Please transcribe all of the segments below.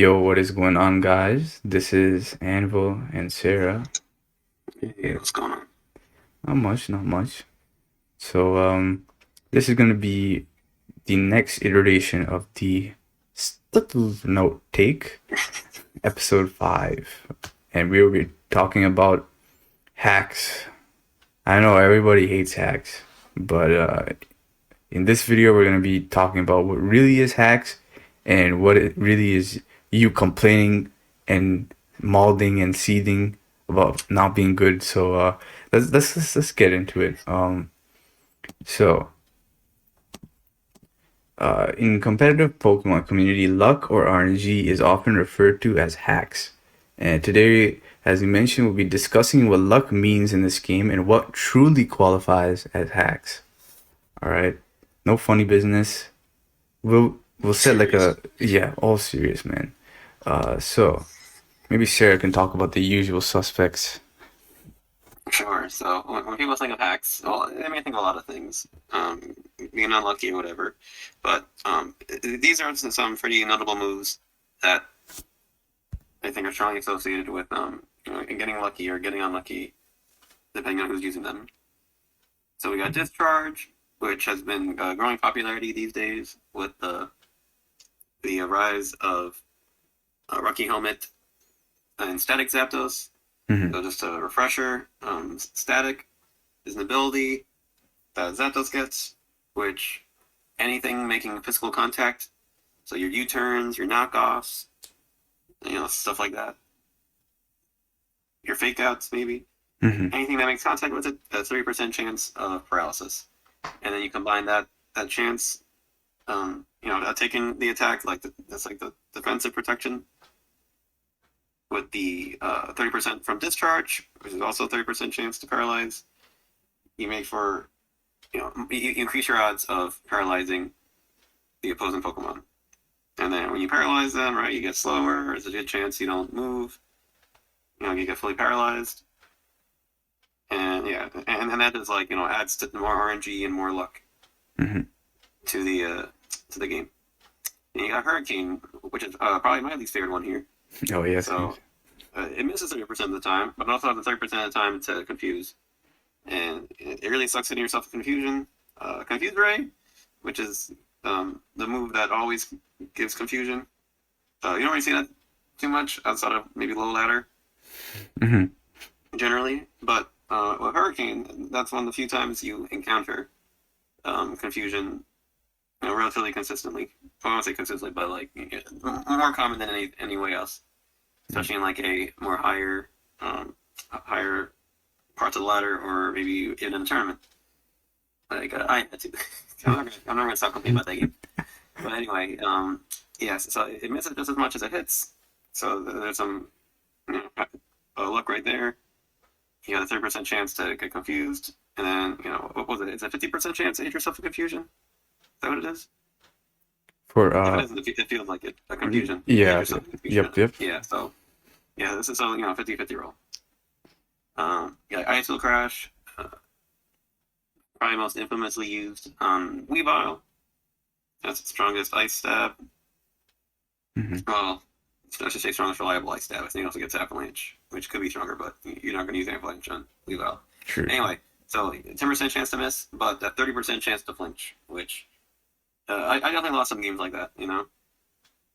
Yo, what is going on, guys? This is Anvil and Sarah. Hey, what's going on? Not much, not much. So, this is gonna be the next iteration of the Little Note Take, episode 5. And we will be talking about hacks. I know everybody hates hacks, but in this video, we're gonna be talking about what really is hacks and what it really is you complaining and molding and seething about not being good. So let's get into it. So in competitive Pokemon community, luck or RNG is often referred to as hacks. And today, as we mentioned, we'll be discussing what luck means in this game and what truly qualifies as hacks. All right, no funny business. We'll set like Serious. a yeah, all serious, man. So maybe Sarah can talk about the usual suspects. Sure. So when people think of hacks, well, they may think of a lot of things, being unlucky or whatever. But these are some pretty notable moves that I think are strongly associated with getting lucky or getting unlucky, depending on who's using them. So we got discharge, which has been growing popularity these days with the rise of Rocky Helmet and Static Zapdos. Hmm. So just a refresher, static is an ability that Zapdos gets, which anything making physical contact, so your U-turns, your knockoffs, stuff like that, your fake outs maybe, Hmm. anything that makes contact with it, a 30% chance of paralysis. And then you combine that chance, taking the attack, that's like the defensive protection, with the 30% from discharge, which is also a 30% chance to paralyze. You make for you increase your odds of paralyzing the opposing Pokemon. And then when you paralyze them, right, you get slower. There's a good chance you don't move. You get fully paralyzed. And yeah, and that is adds to more RNG and more luck Hmm. to the game. And you got Hurricane, which is probably my least favorite one here. Oh yes. So it misses 30% of the time, but also has the 30% of the time to confuse. And it really sucks hitting yourself with confusion. Confuse Ray, which is the move that always gives confusion. You don't really see that too much outside of maybe low ladder Hmm. generally, but with Hurricane, that's one of the few times you encounter confusion, relatively consistently. I won't say consistently, but more common than any way else, especially in like a more higher parts of the ladder, or maybe even in a tournament. I had to. I'm not gonna stop complaining about that game. But anyway, yes. So it misses just as much as it hits. So there's some luck right there. You got a 30% chance to get confused, and then what was it? It's a 50% chance to hit yourself with confusion. Is that what it is? For If it isn't, it feels like it. A confusion. You hit yeah. yourself with confusion. Yep. Yep. Yeah. So yeah, this is a 50-50 roll. Yeah, Ice Crash. Probably most infamously used on Weavile. That's the strongest ice stab. Hmm. Well, I should say strongest reliable ice stab. I think it also gets Avalanche, which could be stronger, but you're not going to use Avalanche on Weavile. True. Anyway, so 10% chance to miss, but that 30% chance to flinch, which I definitely lost some games like that, Hmm.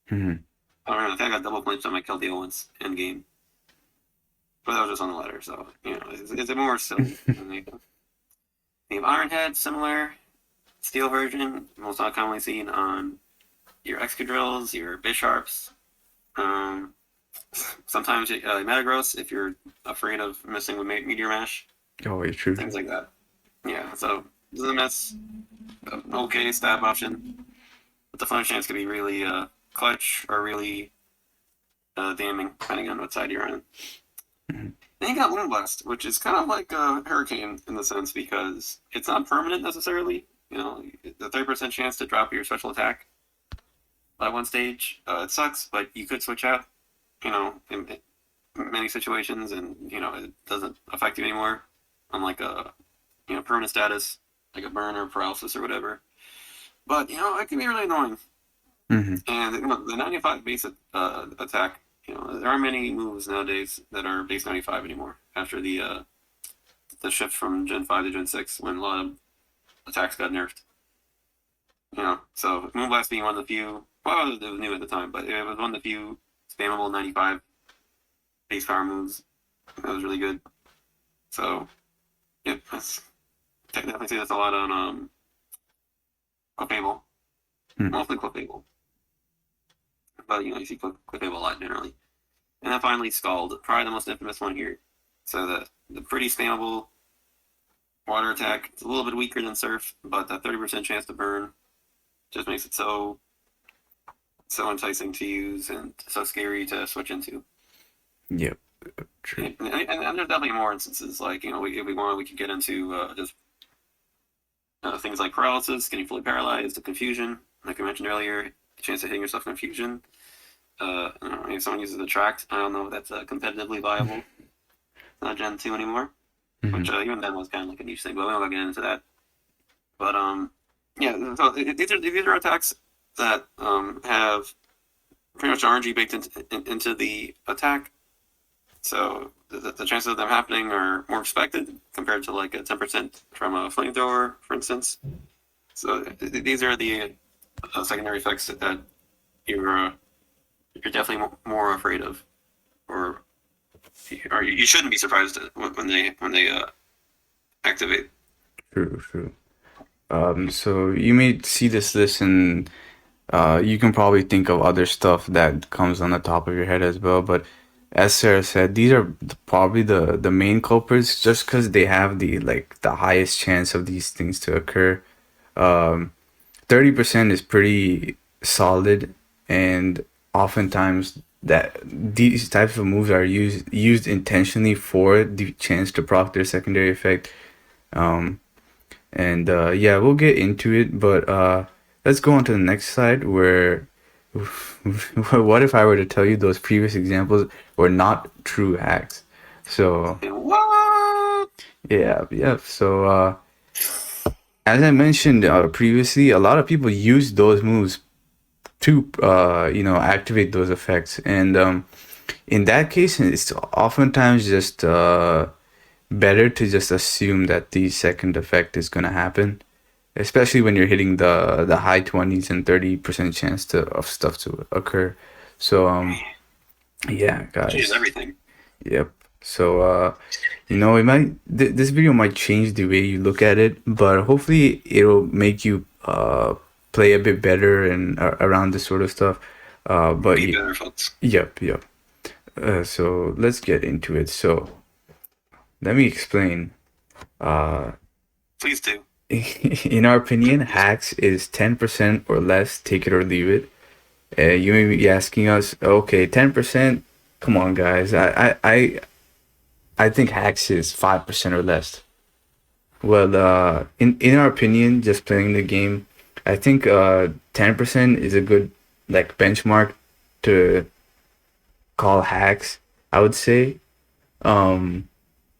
I don't know, I think I got double flinched on my Keldeo once end game, but that was just on the ladder, so, it's more silly than anything. You have Iron Head, similar, steel version, most commonly seen on your Excadrills, your Bisharps, um, sometimes Metagross if you're afraid of missing with Meteor Mash, Oh, yeah, true. things like that. Yeah, so this is a mess. Okay, stab option, but the fun chance could be really clutch or really damning, depending on what side you're on. Hmm. Then you got Moonblast, which is kind of like a Hurricane in the sense because it's not permanent necessarily. The 30% chance to drop your special attack by one stage. It sucks, but you could switch out, in many situations, and it doesn't affect you anymore. Unlike a permanent status, like a burn or paralysis or whatever. But it can be really annoying. Mm-hmm. And the 95 base attack, there aren't many moves nowadays that are base 95 anymore after the shift from Gen 5 to Gen 6 when a lot of attacks got nerfed. So Moonblast being one of the few, well, it was new at the time, but it was one of the few spammable 95 base power moves. That was really good. So, yeah, that's definitely see that's a lot on Clefable. Mostly Clefable. But, you see Clefable a lot generally. And then finally Scald, probably the most infamous one here. So the pretty spammable water attack. It's a little bit weaker than Surf, but that 30% chance to burn just makes it so enticing to use and so scary to switch into. Yep. True. And there's definitely more instances. Like, if we want, we could get into just things like paralysis, getting fully paralyzed, the confusion, like I mentioned earlier, the chance of hitting yourself in confusion. If someone uses Attract, I don't know if that's competitively viable. It's not Gen 2 anymore, which even then was kind of like a niche thing, but we won't get into that. But, yeah, so these are attacks that have pretty much RNG baked into the attack. So the chances of them happening are more expected compared to like a 10% from a flamethrower, for instance. So these are the secondary effects that you're definitely more afraid of, or you shouldn't be surprised when they activate. True. So you may see this list and you can probably think of other stuff that comes on the top of your head as well. But as Sarah said, these are probably the main culprits, just because they have the highest chance of these things to occur. 30% is pretty solid, and oftentimes that these types of moves are used intentionally for the chance to proc their secondary effect. And yeah, we'll get into it, but let's go on to the next slide where what if I were to tell you those previous examples were not true hacks? So What? yeah. So as I mentioned previously, a lot of people use those moves to activate those effects, and in that case, it's oftentimes just better to just assume that the second effect is gonna happen, especially when you're hitting the high 20s and 30% chance of stuff to occur. So yeah, guys. Changes everything. Yep. So it might this video might change the way you look at it, but hopefully it'll make you play a bit better and around this sort of stuff. But Be better, folks. Yep. So let's get into it. So let me explain. Please do. In our opinion, hacks is 10% or less, take it or leave it. You may be asking us, okay, 10%, come on, guys. I think hacks is 5% or less. Well, in our opinion, just playing the game, I think 10% is a good benchmark to call hacks, I would say.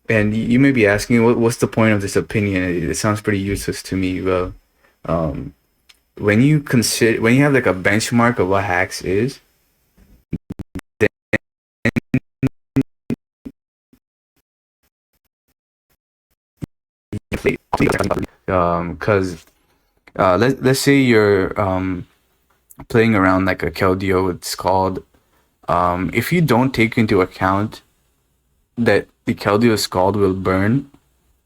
And you may be asking, what's the point of this opinion? It sounds pretty useless to me. Well, when you have a benchmark of what hacks is, then because let's say you're playing around like a Keldeo with Scald. If you don't take into account that the Keldeo Scald will burn,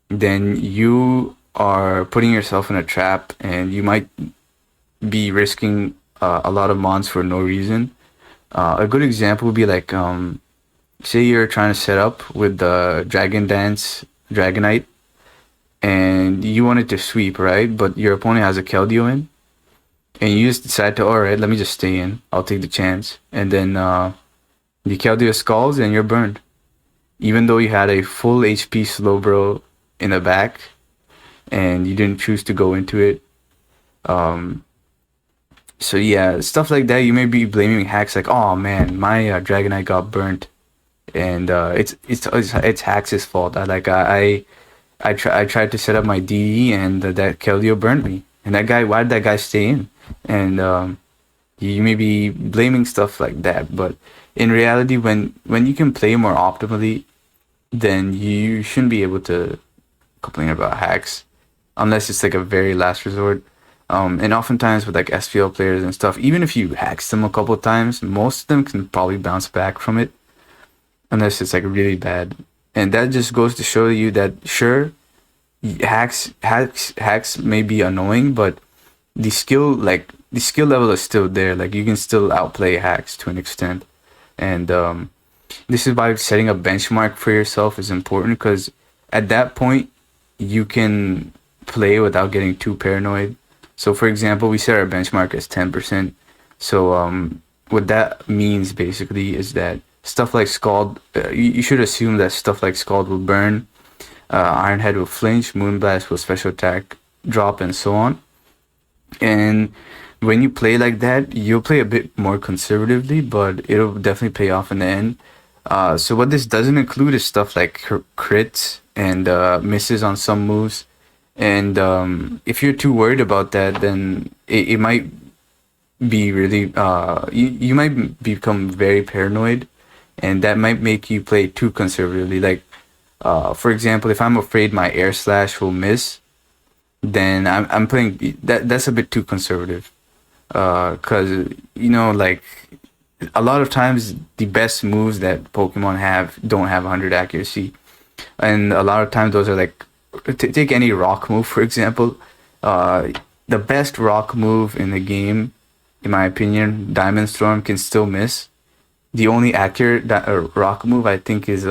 then you are putting yourself in a trap, and you might be risking a lot of mons for no reason. A good example would be say you're trying to set up with the Dragon Dance Dragonite, and you wanted to sweep, right? But your opponent has a Keldeo in, and you just decide to, alright, let me just stay in. I'll take the chance. And then the Keldeo Scalds, and you're burned. Even though you had a full HP Slowbro in the back, and you didn't choose to go into it. So yeah, stuff like that. You may be blaming hacks like, oh man, my Dragonite got burnt, and it's hacks' fault. I tried to set up my DE, and that Keldeo burned me. And why did that guy stay in? And You may be blaming stuff like that, but in reality, when you can play more optimally, then you shouldn't be able to complain about hacks unless it's like a very last resort. And oftentimes with like SPL players and stuff, even if you hack them a couple of times, most of them can probably bounce back from it unless it's like really bad. And that just goes to show you that sure, hacks may be annoying, but the skill level is still there. Like you can still outplay hacks to an extent, and this is why setting a benchmark for yourself is important because at that point you can play without getting too paranoid. So for example, we set our benchmark as 10%. So what that means basically is that stuff like Scald, you should assume that stuff like Scald will burn, Ironhead will flinch, Moonblast will special attack drop, and so on. And when you play like that, you'll play a bit more conservatively, but it'll definitely pay off in the end. So what this doesn't include is stuff like crits and misses on some moves. And if you're too worried about that, then it might be really you might become very paranoid, and that might make you play too conservatively. Like for example, if I'm afraid my air slash will miss, then I'm playing that's a bit too conservative. Cause you know like a lot of times the best moves that Pokemon have don't have 100 accuracy, and a lot of times those are like take any rock move for example. The best rock move in the game, in my opinion, Diamond Storm can still miss. The only accurate rock move I think is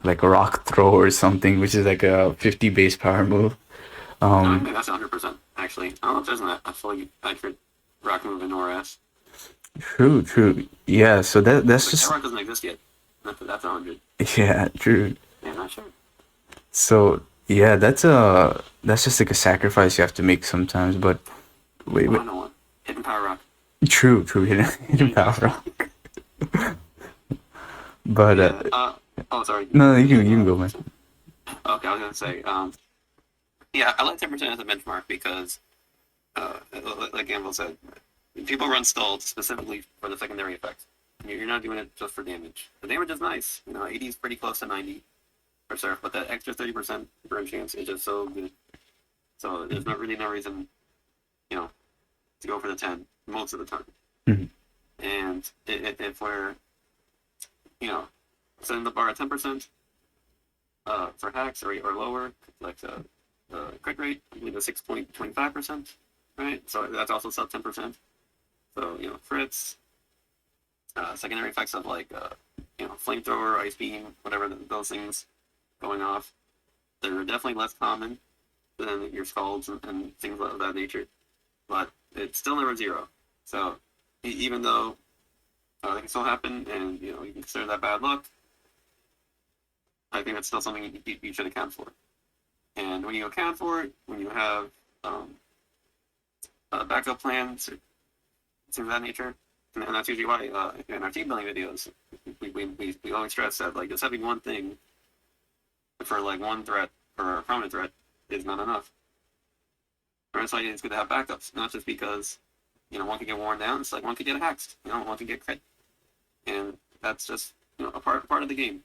like a rock throw or something, which is like a 50 base power move. I think that's 100%. Actually, I don't know if there's a fully accurate rock move in ORAS. True. Yeah, so that's Like, just that rock doesn't exist yet. That's 100. yeah, true. Yeah, not sure. So yeah, that's just like a sacrifice you have to make sometimes. But wait, I know one. Hidden Power Rock. true, hidden power rock. But Yeah. Oh, sorry. no, you can go, man. Okay, I was gonna say. Yeah, I like 10% as a benchmark because, like Anvil said, people run stalled specifically for the secondary effect. You're not doing it just for damage. The damage is nice. 80 is pretty close to 90 for Surf, but that extra 30% burn chance is just so good. So there's really no reason, to go for the 10 most of the time. Mhm. And if we're, setting the bar at 10% for hacks or lower, like the crit rate, I believe, is 6.25%, right? So that's also sub 10%. So, crits, secondary effects of like, flamethrower, ice beam, whatever those things going off, they're definitely less common than your scalds and things of that nature, but it's still never zero. So even though they can still happen, and you can consider that bad luck, I think that's still something you should account for. And when you account for it, when you have backup plans, or things of that nature, and that's usually why in our team building videos, we always stress that like just having one thing for like one threat or a prominent threat is not enough. And that's why it's good to have backups, not just because one could get worn down. It's like one could get hacked, one could get crit, and that's just a part of the game.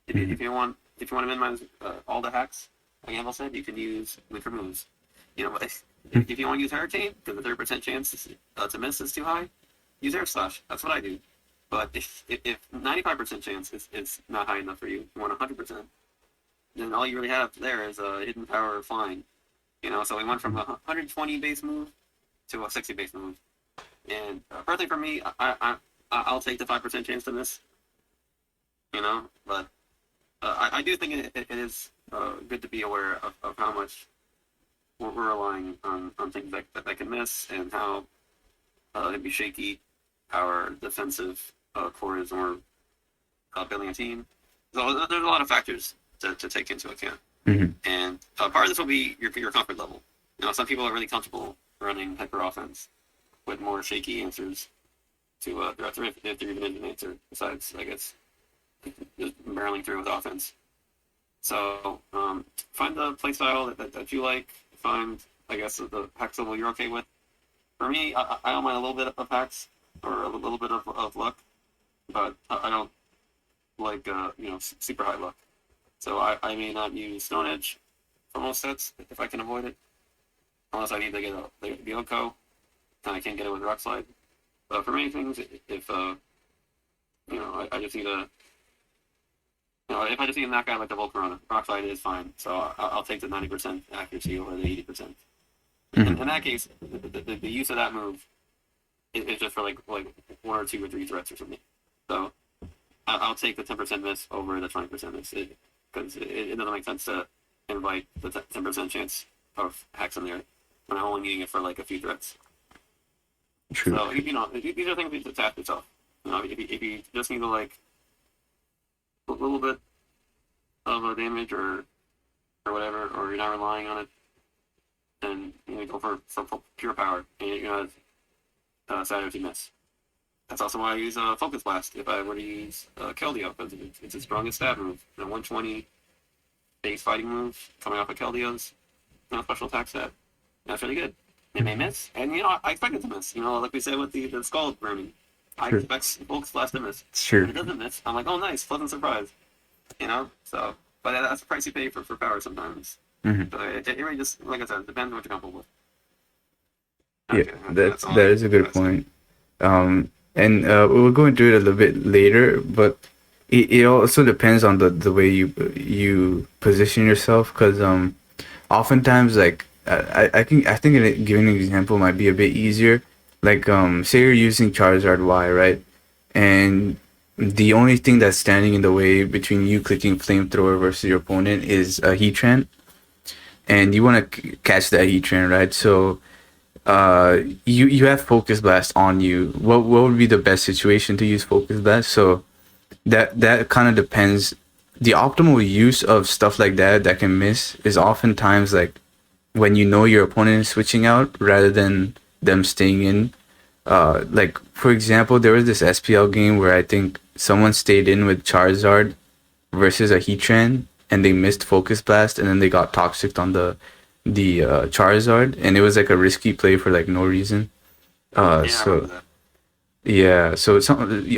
If you want to minimize all the hacks, like Anvil said, you can use winter moves. If you want to use Hurricane because the 30% chance to miss is too high, use Air Slash. That's what I do. But if 95% chance is not high enough for you, you want 100%, then all you really have there is a hidden power flying. So we went from a 120 base move to a 60 base move. And personally for me, I'll take the 5% chance to miss. But I do think it is good to be aware of how much we're relying on things that can miss, and how it'd be shaky, how our defensive core is, or building a team. So there's a lot of factors to take into account. Mm-hmm. And part of this will be your comfort level. Some people are really comfortable running hyper offense with more shaky answers to threats, if they're even an answer, besides, I guess, just barreling through with offense. So find the playstyle that you like. Find, I guess, the hack level you're okay with. For me, I don't mind a little bit of hacks or a little bit of luck, but I don't like super high luck. So I may not use Stone Edge for most sets if I can avoid it, unless I need to get the Oko and I can't get it with Rock Slide. But for many things, if I just need a if I just need to knock out like the Volcarona, Rock Slide is fine. So I'll take the 90% accuracy over the 80%. In that case, the use of that move is just for like 1 or 2 or 3 threats or something. So I'll take the 10% miss over the 20% miss because it doesn't make sense to invite the 10% chance of hacks in there when I'm only needing it for like a few threats. True. So these are things to tap yourself. If you just need to like a little bit of a damage or whatever, or you're not relying on it, then go for pure power. And you're not sad if you miss. That's also why I use Focus Blast if I were to use Keldeo, because it's the strongest stab move. The 120 base fighting move coming off of Keldeo's special attack stat. That's really good. It may miss, and I expect it to miss. Like we said with the skull burning, I expect Focus Blast to miss. Sure. When it doesn't miss, I'm like, oh nice, pleasant surprise. So but that's the price you pay for power sometimes. Mm-hmm. So it really just, like I said, depends on what you're comfortable with. Okay, that is a good point. And we'll go into it a little bit later, but it also depends on the way you position yourself, because oftentimes, like I think giving an example might be a bit easier. Like say you're using Charizard Y, right? And the only thing that's standing in the way between you clicking Flamethrower versus your opponent is a Heatran, and you want to catch that Heatran, right? So you have Focus Blast on you. What would be the best situation to use Focus Blast? So that kind of depends. The optimal use of stuff like that can miss is oftentimes like when your opponent is switching out rather than them staying in. Like for example, there was this SPL game where I think someone stayed in with Charizard versus a Heatran, and they missed Focus Blast, and then they got Toxic on the Charizard, and it was like a risky play for like no reason. So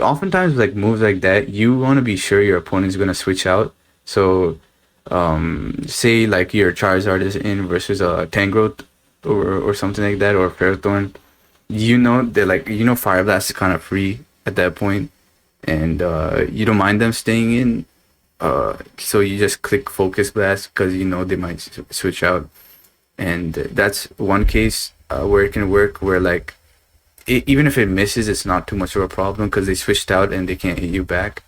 oftentimes like moves like that, you want to be sure your opponent's gonna switch out. So say like your Charizard is in versus a Tangrowth or something like that, or Ferrothorn. That Fire Blast is kind of free at that point, and you don't mind them staying in. So you just click Focus Blast because they might switch out. And that's one case where it can work, where like even if it misses, it's not too much of a problem because they switched out and they can't hit you back.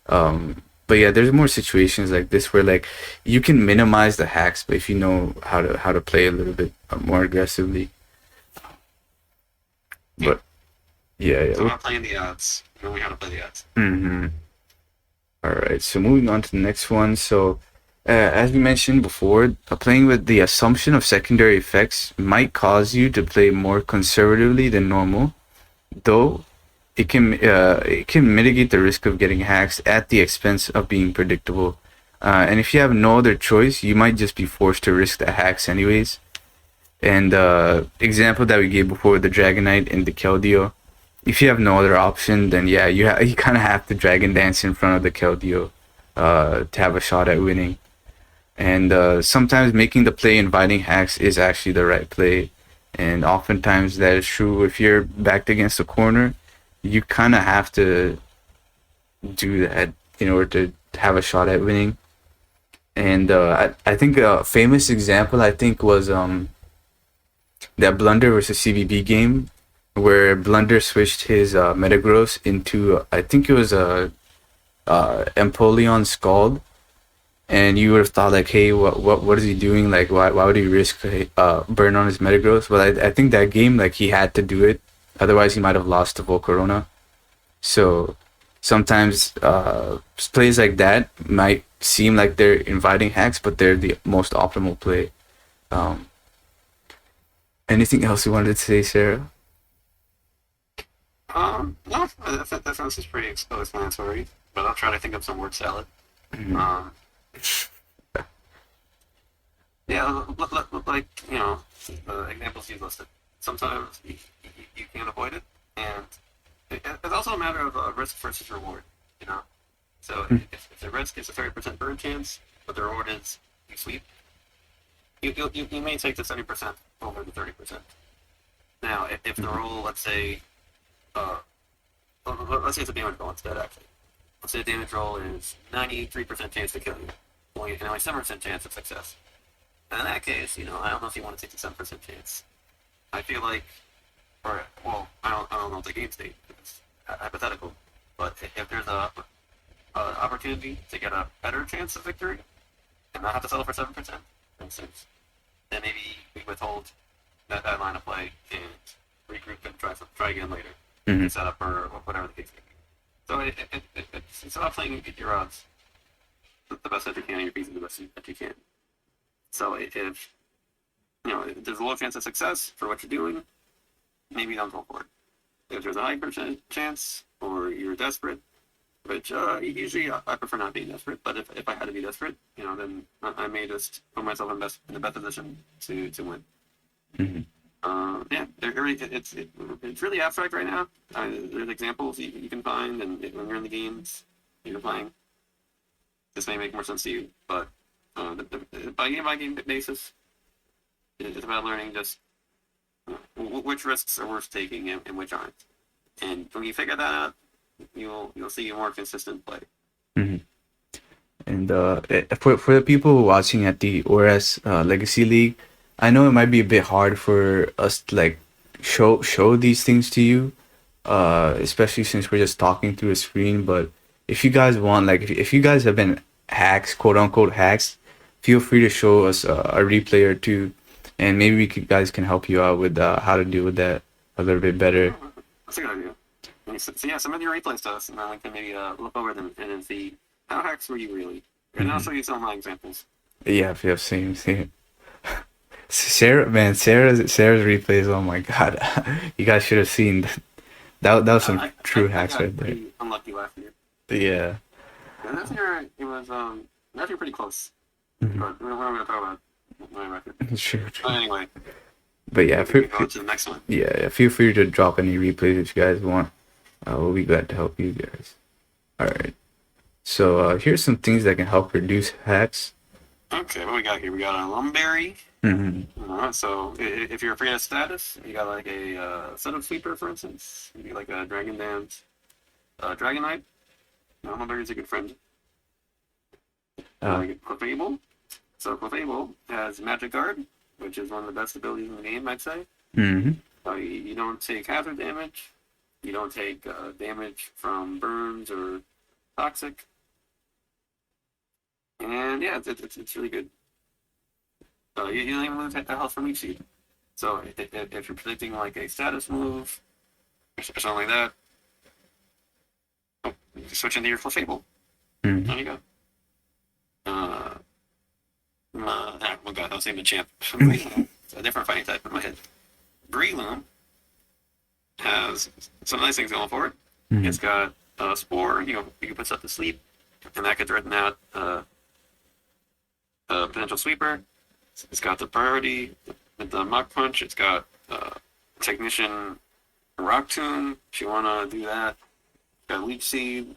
But yeah, there's more situations like this where like you can minimize the hacks, but if you know how to play a little bit more aggressively. But yeah. So I'm playing the odds. You know how to play the odds. Mm-hmm. All right. So moving on to the next one. So. As we mentioned before, playing with the assumption of secondary effects might cause you to play more conservatively than normal, though it can mitigate the risk of getting hacks at the expense of being predictable. And if you have no other choice, you might just be forced to risk the hacks anyways. And example that we gave before, the Dragonite and the Keldeo. If you have no other option, then yeah, you kind of have to Dragon Dance in front of the Keldeo to have a shot at winning. And sometimes making the play inviting hacks is actually the right play. And oftentimes that is true. If you're backed against a corner, you kind of have to do that in order to have a shot at winning. And I think a famous example, was that Blunder versus CVB game, where Blunder switched his Metagross into, I think it was a Empoleon Scald. And you would have thought like, hey, what is he doing? Like, why would he risk burn on his Metagross? But I think that game, like, he had to do it, otherwise he might have lost to Volcarona. So sometimes plays like that might seem like they're inviting hacks, but they're the most optimal play. Anything else you wanted to say, Sarah? No, that sounds just pretty explanatory. But I'll try to think of some word salad. Mm-hmm. Yeah, like examples you listed. Sometimes you can't avoid it, and it's also a matter of risk versus reward. You know, so if the risk is a 30% burn chance, but the reward is you sweep, you may take the 70% over the 30%. Now, if the roll, let's say it's a damage roll instead, actually. Let's say the damage roll is 93% chance to kill you, and only 7% chance of success. And in that case, I don't know if you want to take the 7% chance. I feel like, I don't know the game state. It's hypothetical. But if there's a opportunity to get a better chance of victory and not have to settle for 7%, for instance, then maybe we withhold that line of play and regroup and try again later. And set up or whatever the case may be. So it's about playing at your odds the best that you can and your pieces the best that you can. So if there's a low chance of success for what you're doing, maybe don't go for it. If there's a high percent chance or you're desperate, which usually I prefer not being desperate, but if I had to be desperate, then I may just put myself in the best position to win. It's really abstract right now. There's examples you can find, and when you're in the games you're playing, this may make more sense to you. But by game basis, it's about learning just which risks are worth taking and which aren't. And when you figure that out, you'll see a more consistent play. And for the people watching at the ORAS Legacy League, I know it might be a bit hard for us to show these things to you, especially since we're just talking through a screen. But if you guys want, if you guys have been hacks, quote unquote hacks, feel free to show us a replay or two, and maybe guys can help you out with how to deal with that a little bit better. That's a good idea. So submit your replays to us, and then we can maybe look over them and then see how hacks were you really. And I'll show you some of my examples. Yeah, same. Saera's replays. Oh my god, you guys should have seen that. That was some true hacks right there. Unlucky last year. Yeah. And this year it was actually pretty close. But we're not going to talk about my record. Sure. But anyway. But yeah, go to the next one. Yeah, feel free to drop any replays if you guys want. We'll be glad to help you guys. All right. So here's some things that can help reduce hacks. Okay, what we got here? We got a Lumberry. So if you're afraid of status, you got like a setup sweeper, for instance. Maybe like a Dragon Dance Dragonite. Lumberry's a good friend. Clefable. So Clefable has Magic Guard, which is one of the best abilities in the game, I'd say. You don't take hazard damage. You don't take damage from burns or toxic. And yeah, it's really good. You don't even lose health from each seed. So if you're predicting like a status move or something like that, you can switch into your Clefable. There you go. Oh god, I was saying the champ. It's a different fighting type in my head. Breloom has some nice things going for it. It's got Spore, you can put stuff to sleep, and that could threaten out potential sweeper. It's got the priority, the Mach Punch. It's got Technician Rock Tomb, if you want to do that. It's got Leech Seed.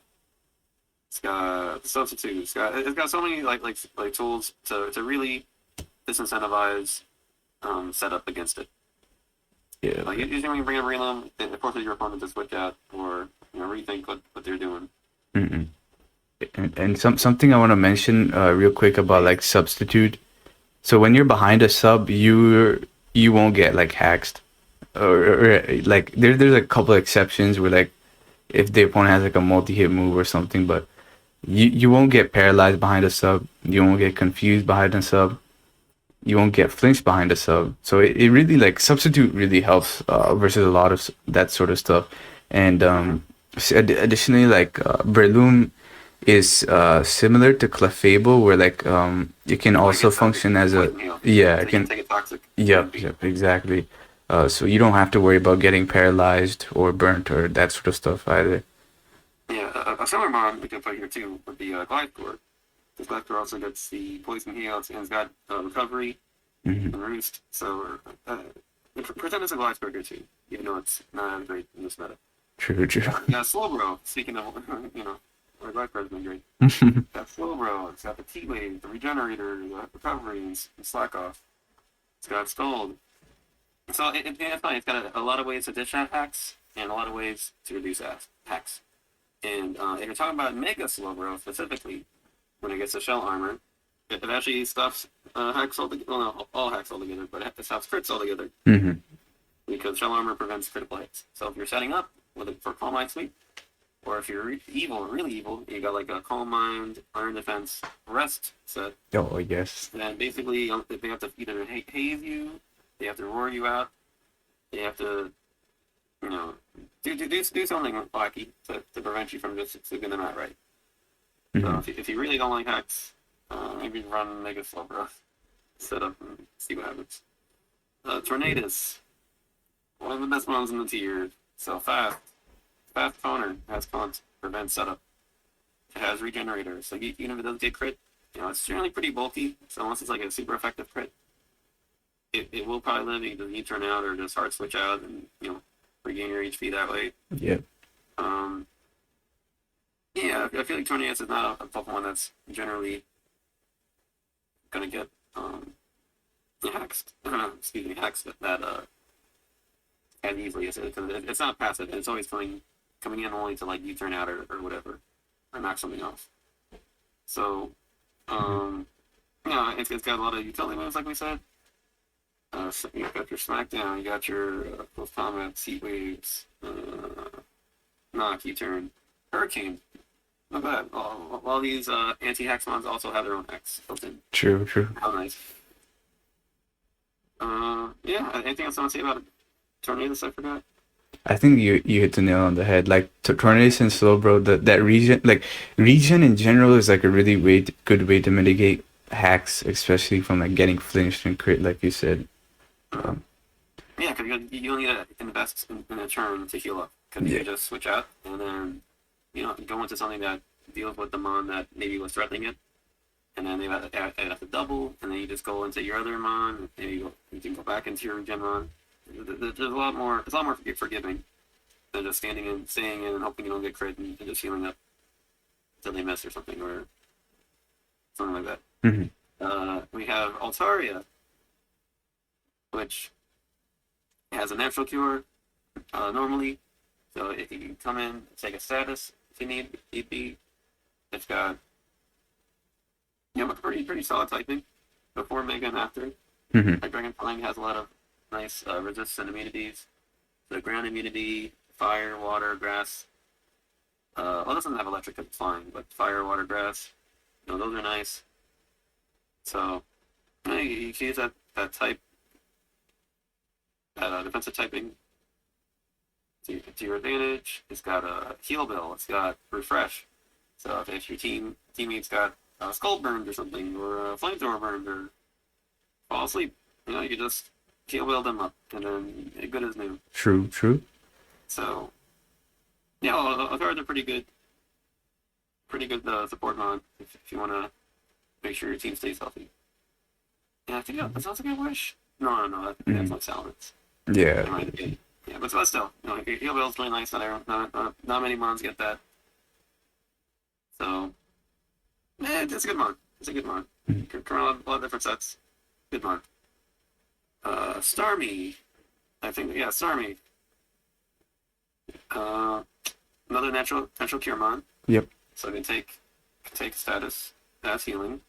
It's got Substitute. It's got so many like tools to really disincentivize setup against it. Yeah. Like usually when you bring a Breloom, it forces your opponent to switch out or rethink what they're doing. And something I want to mention real quick about like Substitute. So when you're behind a sub, you won't get like hacked, or like there's a couple of exceptions where like if the opponent has like a multi-hit move or something, but you won't get paralyzed behind a sub, you won't get confused behind a sub, you won't get flinched behind a sub. So it really like Substitute really helps versus a lot of that sort of stuff. And additionally, like Breloom is similar to Clefable, where like it can also function as a it can take a toxic. Yep, exactly. So you don't have to worry about getting paralyzed or burnt or that sort of stuff either. Yeah, a similar mod we can put here too would be Glycore. Because Glycore also gets the poison heals and it's got recovery and roost. So Pretend it's a Glisberger too, even though it's not great in this meta. True. Yeah, Slowbro. Speaking of, where Glisberger's been great. Got Slowbro. It's got the T-Wave, the Regenerator, the Recovery, and Slack Off. It's got Scold. So it's fine. It's got a lot of ways to dish out hacks and a lot of ways to reduce hacks. And if you're talking about Mega Slowbro specifically, when it gets to Shell Armor, it actually stops hacks altogether. Well, no, all hacks altogether, but it stops crits altogether. Mm-hmm. Because Shell Armor prevents critical hits. So if you're setting up for Calm Mind Sweep, or if you're really evil, you got like a Calm Mind, Iron Defense, Rest set. Oh, yes. Then basically, they have to either haze you, they have to roar you out, they have to, do something wacky to prevent you from just sweeping them out right. Mm-hmm. So if you really don't like hacks, maybe run Mega Slowbro, set up and see what happens. Tornadus, one of the best ones in the tier. So fast toner, has taunt, prevents setup. It has regenerator, so even if it doesn't get crit, it's generally pretty bulky. So unless it's like a super effective crit, it will probably live. Either you turn out or just hard switch out and regain your HP that way. Yep. Yeah, I feel like Tornadus is not a Pokemon that's generally gonna get hacks. Hacks that as easily as it, because it's not passive. It's always coming in only to like you turn out or whatever, or knock something off. So, it's got a lot of utility moves, like we said. So you got your Smackdown, you got your close combat, Heat Waves, Knock, U-Turn, Hurricane. Not bad. All these anti-hacks mons also have their own hacks built in. True. How nice. Anything else I want to say about Tornadus I forgot? I think you hit the nail on the head. Like Tornadus and Slowbro, that regen in general is like a really good way to mitigate hacks, especially from like getting flinched and crit, like you said. Yeah, because you need to invest in a turn to heal up. Because you just switch out and then go into something that deals with the mon that maybe was threatening it, and then they have to double, and then you just go into your other mon, and you can go back into your regen mon. There's a lot more. It's a lot more forgiving than just staying in and hoping you don't get crit and just healing up until they miss or something like that. Mm-hmm. We have Altaria, which has a natural cure normally, so if you can come in, take a status if you need be. It's got pretty solid typing before Mega and after. Mm-hmm. Like Dragon Flying has a lot of nice resists and immunities. The ground immunity, fire, water, grass. It doesn't have electric because it's flying, but fire, water, grass, those are nice. So you can use that type, that defensive typing to your advantage. It's got a heal bill. It's got refresh. So if your teammates got skull burned or something, or flamethrower burned, or fall asleep, you just heal build them up, and then good as new. True. So, Altaria are pretty good support mod if you want to make sure your team stays healthy. And I think that sounds like a wish. No, that's my Salamence. Yeah. But still, heal build's really nice. Not many mons get that. So, it's a good mod. Can run a lot of different sets. Good mod. Starmie. I think, Starmie. Another natural cure mon. Yep. So it can take status as healing,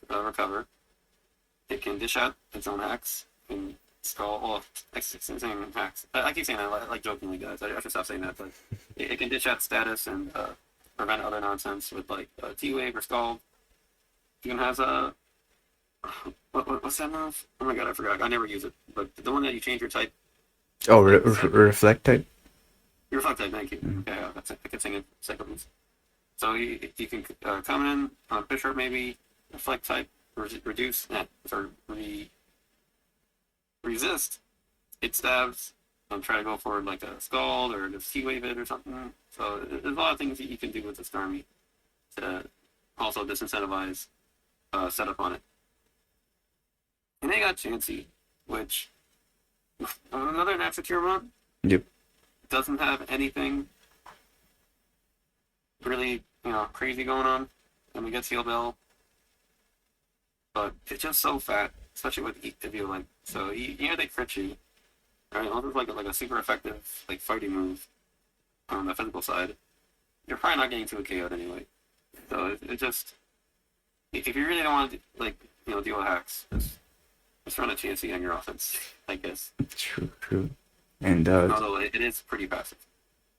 recover. It can dish out its own hacks. It can skull. I keep saying hacks. I keep saying that like jokingly, guys. I should stop saying that. But it can dish out status and prevent other nonsense with like T-Wave or Scald. You can have a what's that move? Oh my god, I forgot. I never use it. But the one that you change your type. Oh, reflect type. Your reflect type. Thank you. Mm-hmm. Yeah, I kept saying it seconds. So you can come in on Bishop maybe reflect type, reduce resist its stabs, and try to go for like a Scald or just T-Wave it or something. So there's a lot of things that you can do with this army to also disincentivize setup on it. And they got Chansey, which Another natural cure mod. Yep. Doesn't have anything really, crazy going on. And we get Steel Bell, but it's just so fat, especially with Eviolite. So you have like Fritchie, right? Unless it's like a super effective like fighting move on the physical side, you're probably not getting to a KO'd anyway. So it just if you really don't want to deal with hacks, just run a Chansey on your offense, I guess. True. And although it is pretty passive.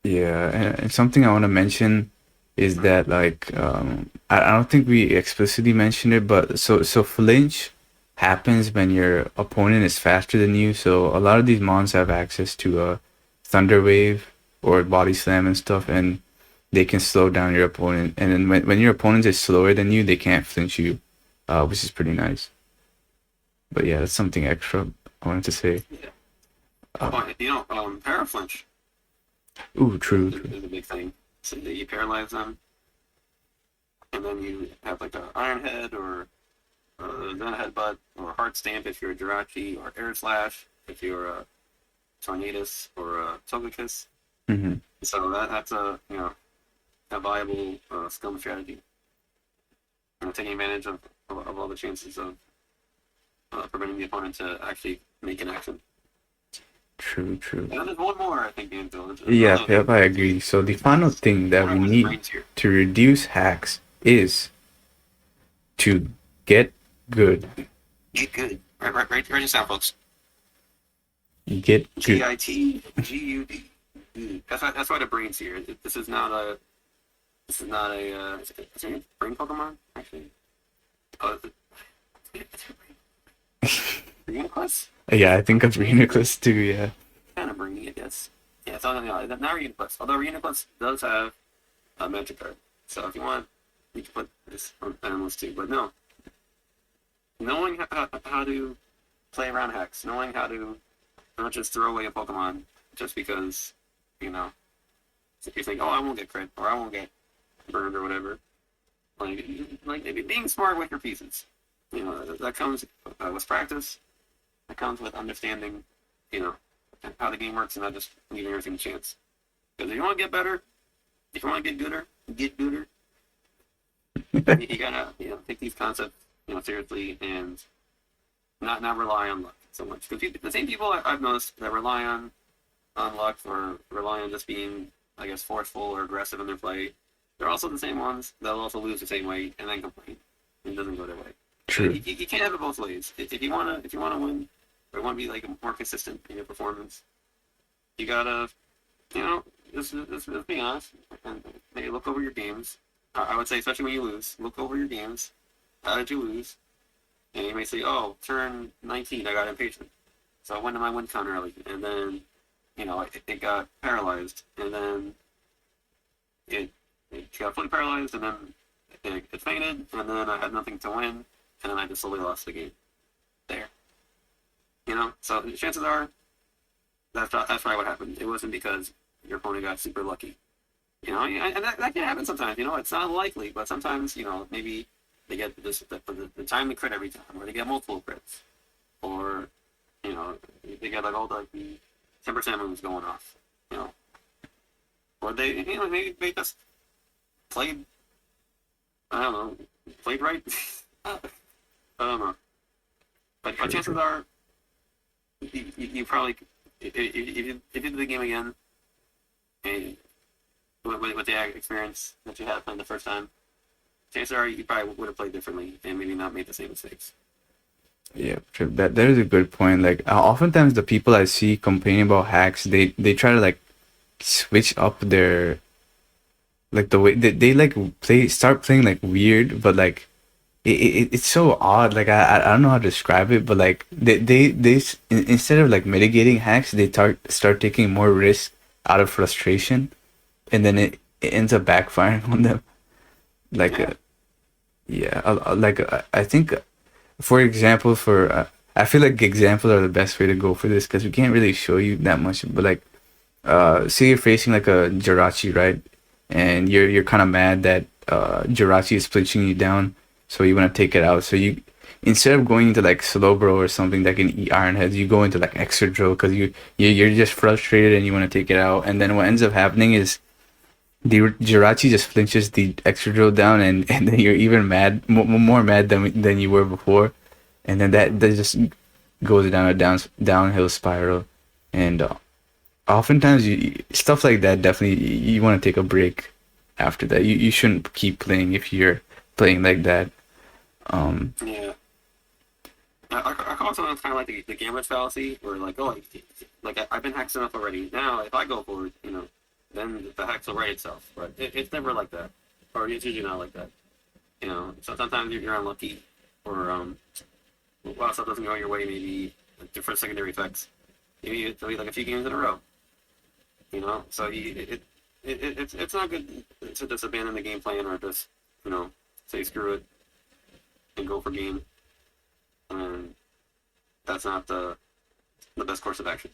yeah, and something I want to mention is that like I don't think we explicitly mentioned it, but so flinch happens when your opponent is faster than you. So a lot of these mons have access to a thunder wave or body slam and stuff, and they can slow down your opponent. And then when your opponent is slower than you, they can't flinch you, which is pretty nice. But yeah, that's something extra I wanted to say. Yeah. Paraflinch. Ooh, true. Is a big thing. So you paralyze them, and then you have like an Iron Head or Zen Headbutt or Heart Stamp if you're a Jirachi, or Air Slash if you're a Tornadus or a Togekiss. Mm-hmm. So that's a viable skill strategy. Taking advantage of all the chances of preventing the opponent to actually make an action. True. And then there's one more, I think, Anvil. Yeah, I agree. So the final thing that we need to reduce hacks is to get good. Get good. Write this down, folks. Get good. GITGUD. That's why the brain's here. This is not a. Is it a brain Pokemon? Actually. Oh, it's a brain. Reuniquest? Yeah, I think of Reuniquest too, yeah. Kind of brainy, I guess. Yeah, it's not Reuniquest. Although Reuniquest does have a magic card. So if you want, you can put this on Animals too. But no. Knowing how to play around hacks, knowing how to not just throw away a Pokemon just because, if you think, oh, I won't get crit, or I won't get burned, or whatever. Like being smart with your pieces. That comes with practice. That comes with understanding, how the game works and not just leaving everything to chance. Because if you want to get better, if you want to get gooder, you gotta, take these concepts, seriously and not rely on luck so much. Because the same people I've noticed that rely on luck or rely on just being, I guess, forceful or aggressive in their play, they're also the same ones that'll also lose the same way and then complain. It doesn't go their way. True. So you can't have it both ways. If you wanna win or want to be more consistent in your performance, you gotta, just be honest and maybe look over your games. I would say, especially when you lose, look over your games. How did you lose? And you may say, oh, turn 19, I got impatient. So when did my win count early? And then, it got paralyzed. And then it got fully paralyzed, and then it fainted, and then I had nothing to win, and then I just slowly lost the game. There. So the chances are that's probably what happened. It wasn't because your opponent got super lucky. And that can happen sometimes. It's not likely, but sometimes, maybe they get the time to crit every time, or they get multiple crits, or they get all the 10% moves going off, or they maybe they just played right. I don't know, but chances are you probably if you did the game again and with the experience that you had playing the first time, chances are you probably would have played differently and maybe not made the same mistakes. Yeah, true. That is a good point. Like, oftentimes the people I see complaining about hacks, they try to switch up their the way they start playing weird, but it's so odd. I don't know how to describe it, but instead of mitigating hacks, they start taking more risk out of frustration, and then it ends up backfiring on them. I think, for example, I feel like examples are the best way to go for this because we can't really show you that much. But say you're facing a Jirachi, right? And you're kind of mad that Jirachi is punching you down, so you want to take it out. So you instead of going into like Slowbro or something that can eat Iron Heads, you go into like Extra Drill because you're just frustrated and you want to take it out. And then what ends up happening is the Jirachi just flinches the Extra Drill down, and then you're even mad, more mad than you were before, and then that just goes down a downhill spiral, and oftentimes stuff like that definitely you want to take a break after that. You shouldn't keep playing if you're playing like that. Yeah. I call it sometimes kind of like the gambler's fallacy, where like, oh, I've been hacked enough already. Now, if I go for it, then the hacks will write itself. But it's never like that, or it's usually not like that. So sometimes you're unlucky, or while stuff doesn't go your way, maybe different secondary effects. Maybe it'll be like a few games in a row. So it's not good to just abandon the game plan or just say screw it and go for game. And that's not the best course of action.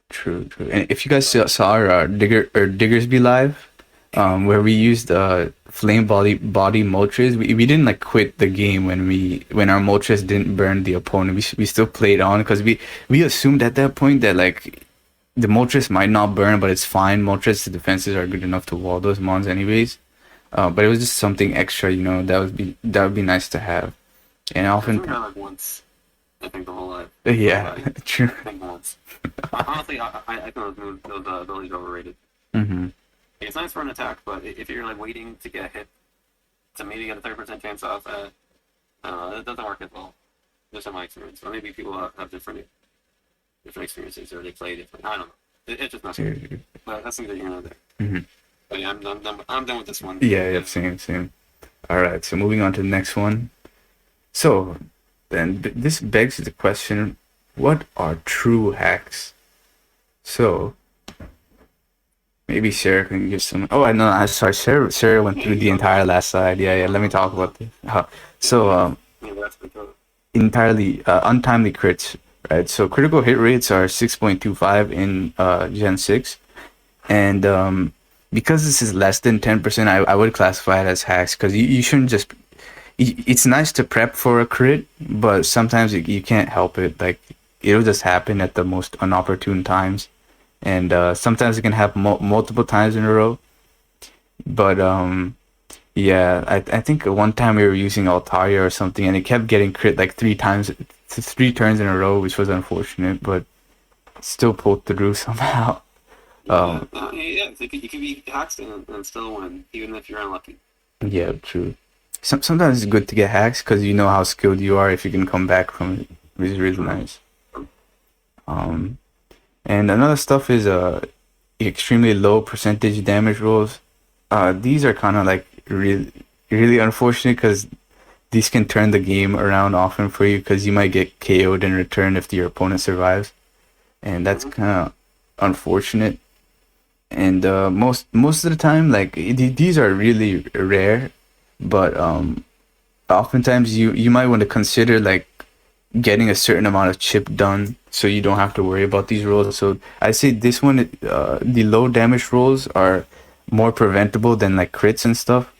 True. And if you guys saw our Diggersby live, where we used flame body Moltres, we didn't like quit the game when our Moltres didn't burn the opponent. We still played on because we assumed at that point that like the Moltres might not burn, but it's fine. Moltres, the defenses are good enough to wall those mons anyways. But it was just something extra, that would be nice to have. And often, like once, I think the whole life. Yeah, true. I think once. Honestly, I think those abilities are overrated. Mm-hmm. It's nice for an attack, but if you're like waiting to get a hit to maybe get a 30% chance off, it doesn't work as well. Just in my experience, or maybe people have different experiences, or they play different. I don't know. It's just not good. But that's neither here nor there. Mm-hmm. But yeah, I'm done with this one. Yeah, same. All right, so moving on to the next one. So, then this begs the question: what are true hacks? So, maybe Sarah can give some. Oh, I know. I'm sorry. Sarah went through the entire last slide. Yeah. Let me talk about this. So, entirely untimely crits, right? So critical hit rates are 6.25 in Gen 6, and because this is less than 10%, I would classify it as hacks because you shouldn't just. It's nice to prep for a crit, but sometimes you can't help it. Like it'll just happen at the most inopportune times, and sometimes it can happen multiple times in a row. But yeah, I think one time we were using Altaria or something, and it kept getting crit like 3 turns in a row, which was unfortunate, but still pulled through somehow. Yeah, you can be hacked and still win, even if you're unlucky. Yeah, true. Sometimes it's good to get hacks because you know how skilled you are if you can come back from it, which is really nice. And another stuff is extremely low percentage damage rolls. These are kind of like really unfortunate because these can turn the game around often for you because you might get KO'd in return if your opponent survives, and that's kind of unfortunate. And most of the time, like these are really rare, but oftentimes you might want to consider like getting a certain amount of chip done so you don't have to worry about these rolls. So I say this one, the low damage rolls are more preventable than like crits and stuff.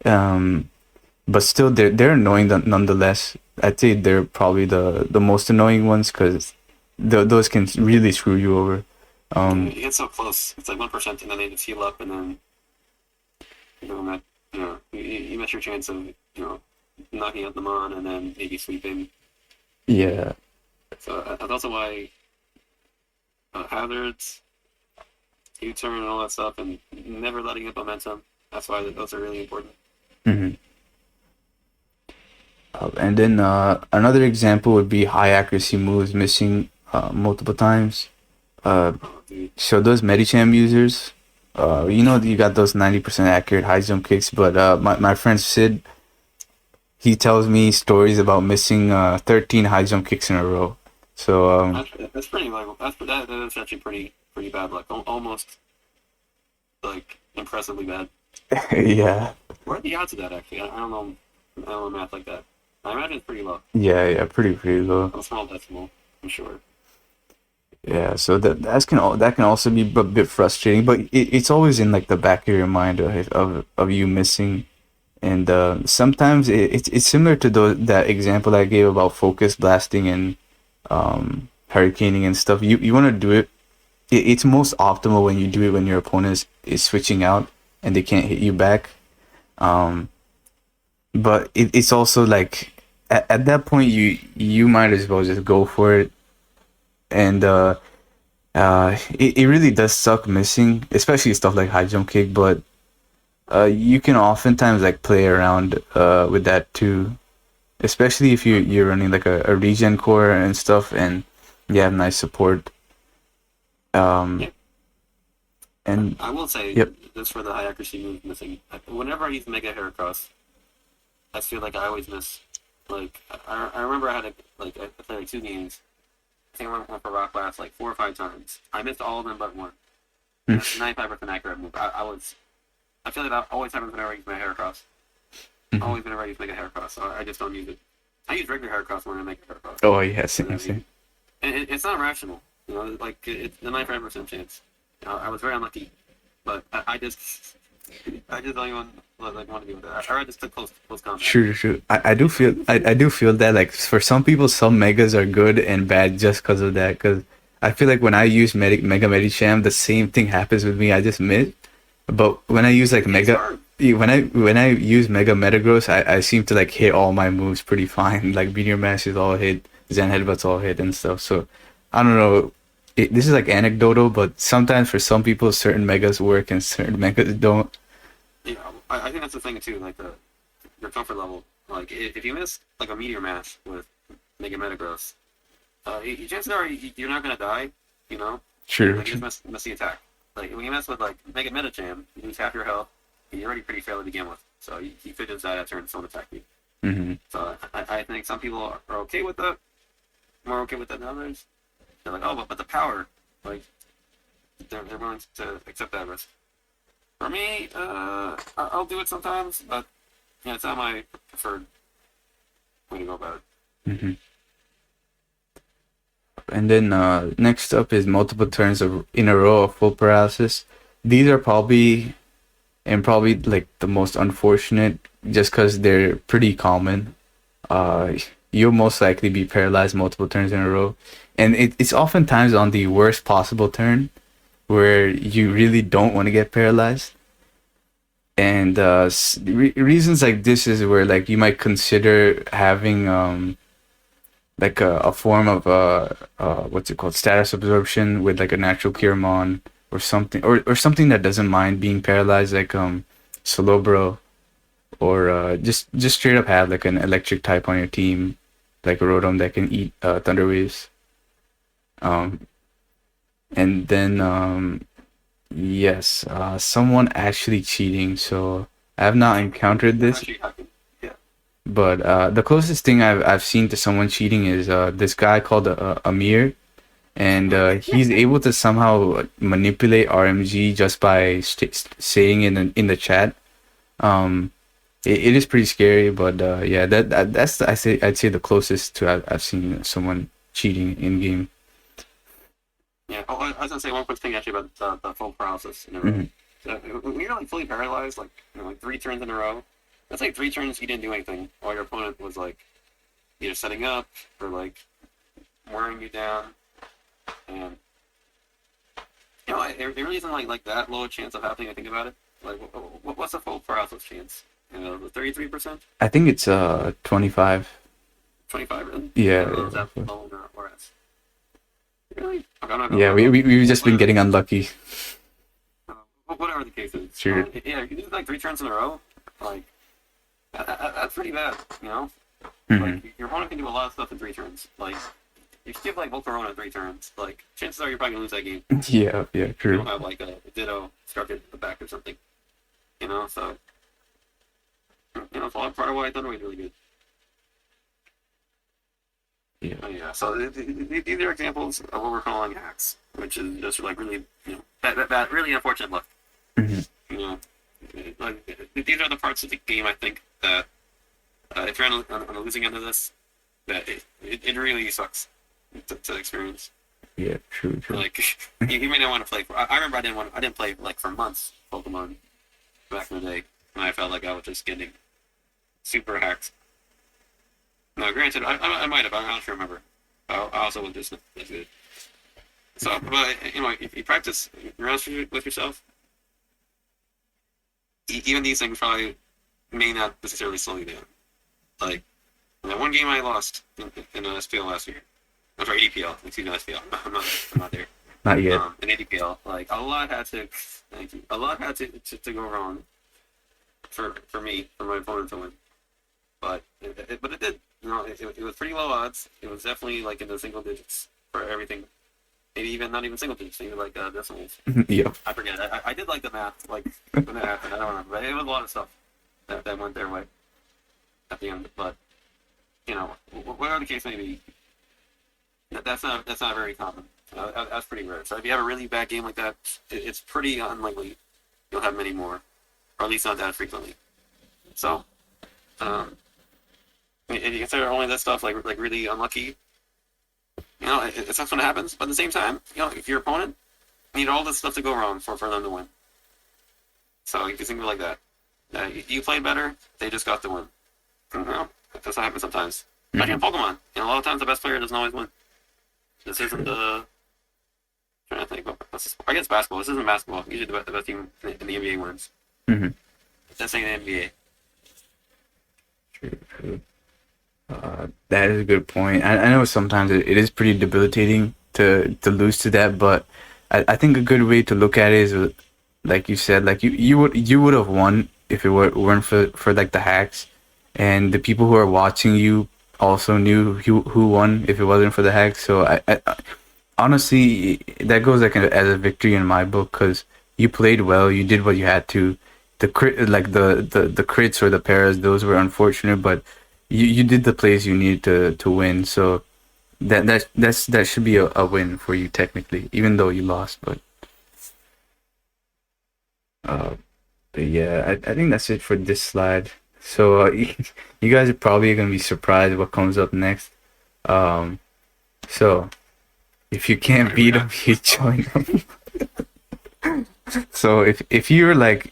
But still they're annoying nonetheless. I'd say they're probably the most annoying ones because those can really screw you over. You get so close. It's like 1%, and then they just heal up, and then you miss your chance of knocking out the mon, and then maybe sweeping. Yeah. So that's also why hazards, U-turn, and all that stuff, and never letting up momentum. That's why those are really important. Mm-hmm. And then another example would be high accuracy moves missing multiple times. So those Medicham users, you got those 90% accurate high jump kicks, but my friend Sid, he tells me stories about missing 13 high jump kicks in a row. So that's pretty like that's actually pretty bad luck. Almost like impressively bad. Yeah. What are the odds of that actually? I don't know math like that. I imagine it's pretty low. Yeah, pretty low. A small decimal, I'm sure. Yeah, so that can also be a bit frustrating, but it's always in like the back of your mind of you missing And sometimes it's similar to that example I gave about focus blasting and hurricaning and stuff. You want to do it's most optimal when you do it when your opponent is switching out and they can't hit you back. But it's also like at that point you might as well just go for it. And it really does suck missing, especially stuff like high jump kick, but you can oftentimes like play around with that too, especially if you're running like a regen core and stuff, and you have nice support. Yeah. And I will say, yep. just for the high accuracy move missing, whenever I use Mega Heracross, I feel like I always miss. Like, I remember I had I played like 2 games. I think I went for Rock Blast like 4 or 5 times. I missed all of them but one. That's 95% accurate move. I feel like that always happens whenever I use my Heracross. Always whenever I use Mega Heracross, so I just don't use it. I use regular Heracross when I make a Heracross. Oh yeah, same. And it's not rational, you know. Like it's the 95% chance. I was very unlucky, but I just don't even want to deal with that. I just took close combat. Sure. I do feel that like for some people, some megas are good and bad just because of that. Because I feel like when I use Mega Medicham, the same thing happens with me. I just miss. But when I use like when I use Mega Metagross, I seem to like hit all my moves pretty fine. Like Meteor Mash is all hit, Zen Headbutt's all hit and stuff. So I don't know. This is like anecdotal, but sometimes for some people, certain megas work and certain megas don't. Yeah, I think that's the thing too. Like your comfort level. Like if you miss like a Meteor Mash with Mega Metagross, chances are you're not gonna die. You know. True. Like you just miss the attack. Like when you mess with like Mega Medicham, you lose half your health. You're already pretty fair to begin with, so you could just die that turn and someone attack you. Mm-hmm. So I think some people are okay with that, more okay with that than others. They're like, oh, but the power, like they're willing to accept that risk. For me, I'll do it sometimes, but yeah, it's not my preferred way to go about it. Mm-hmm. And then next up is multiple turns in a row of full paralysis. These are probably like the most unfortunate, just because they're pretty common. You'll most likely be paralyzed multiple turns in a row, and it's oftentimes on the worst possible turn, where you really don't want to get paralyzed. And reasons like this is where like you might consider having like a form of what's it called, status absorption with like a natural Curamon or something, or something that doesn't mind being paralyzed, like Solobro, or just straight up have like an electric type on your team, like a Rotom that can eat Thunder Waves. And then yes, someone actually cheating. So I have not encountered this. But the closest thing I've seen to someone cheating is this guy called Amir, and he's able to somehow manipulate RMG just by saying in the chat. It is pretty scary, but yeah, that's I'd say the closest to I've seen someone cheating in game. Yeah, I was gonna say one quick thing actually about the full paralysis in a row. Mm-hmm. So when you're like fully paralyzed, like like 3 turns in a row, that's like 3 turns you didn't do anything, while your opponent was like either setting up or like wearing you down, and it really isn't like that low a chance of happening. I think about it. Like, what's the full paralysis chance? 33%. I think it's 25. 25, really? Yeah. Is that low or ORAS? Really? Okay, Yeah, we've just been getting unlucky. Whatever the case is. Sure. Yeah, if you do like 3 turns in a row, like that's pretty bad, you know. Mm-hmm. Like your opponent can do a lot of stuff in 3 turns. Like if you give like Volcarona 3 turns, like chances are you're probably gonna lose that game. Yeah, true. You don't have like a Ditto started at the back or something, you know. So it's a lot part of why Thunder Wave's really good. Yeah. So these are examples of what we're calling hacks, which is just like really, that really unfortunate luck. Mm-hmm. You know, like these are the parts of the game I think that if you're on the losing end of this, that it really sucks to experience. Yeah, true. Like you may not want to play. I remember I didn't play like for months Pokemon back in the day, and I felt like I was just getting super hacked. Now, granted, I might have. I don't remember. I also was just as good. So, but if you practice, you're honest with yourself. Even these things probably may not necessarily slow you down. Like that one game I lost in SPL last year. I'm sorry, ADPL. Excuse me, SPL. I'm not there. Not yet. In ADPL, like a lot had to go wrong for me, for my opponent to win. But it did. It was pretty low odds. It was definitely like in the single digits for everything. Maybe even not even single digits, maybe like decimals. Yep. I forget. I did like the math, like when it happened. I don't remember, but it was a lot of stuff that went their way at the end. But whatever the case may be, that's not very common. That's pretty rare. So if you have a really bad game like that, it's pretty unlikely you'll have many more, or at least not that frequently. So, if you consider only that stuff like really unlucky, it sucks when it happens. But at the same time, if your opponent need all this stuff to go wrong for them to win. So you can think of it like that. You played better, they just got the win. That's what happens sometimes. Like in Pokemon, a lot of times the best player doesn't always win. This isn't the. Trying to think. I guess basketball. This isn't basketball. Usually the best team in the NBA wins. Mm-hmm. That's ain't the NBA. True. That is a good point. I know sometimes it is pretty debilitating to lose to that, but I think a good way to look at it is, like you said, like you would have won if it weren't for like the hacks, and the people who are watching you also knew who won if it wasn't for the hacks. So I honestly, that goes like as a victory in my book, because you played well, you did what you had to. The crit, like the crits or the paras, those were unfortunate, but you did the plays you needed to win. So that should be a win for you technically, even though you lost. But yeah, I think that's it for this slide. So you guys are probably gonna be surprised what comes up next. So if you can't beat them, you join them. So if you're like